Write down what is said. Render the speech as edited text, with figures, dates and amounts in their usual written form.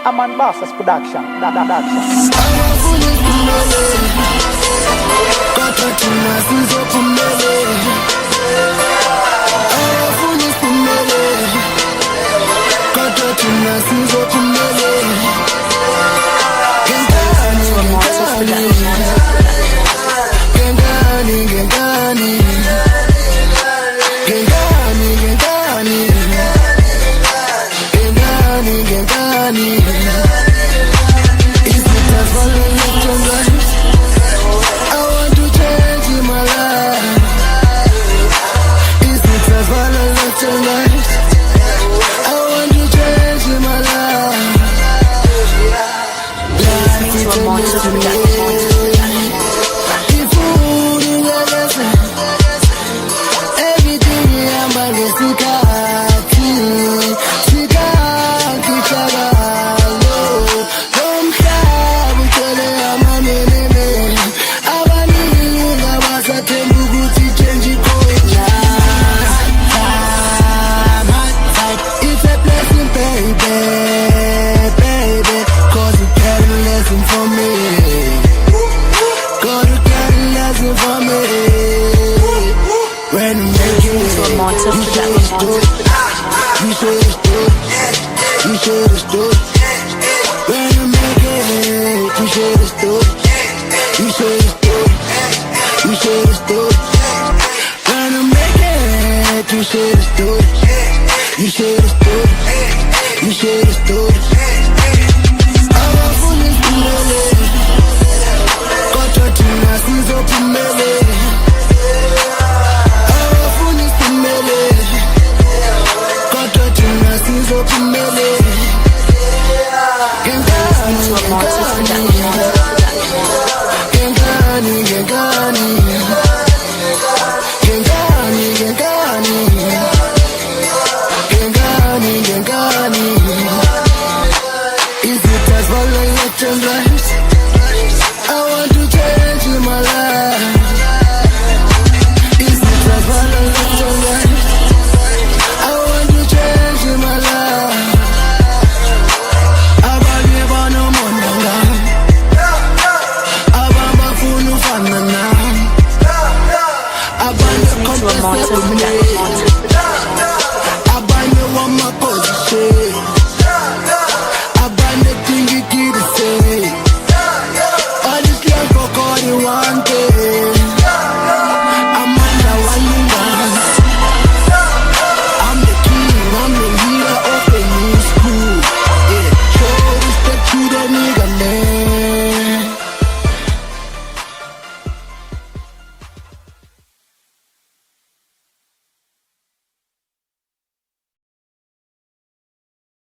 Aman Bosses Production. You should've stood. When you make it, you should've stood. You should've stood. You should've stood. When you make it, you should've stood. You should've stood. You should've stood. Is it as well as left and right?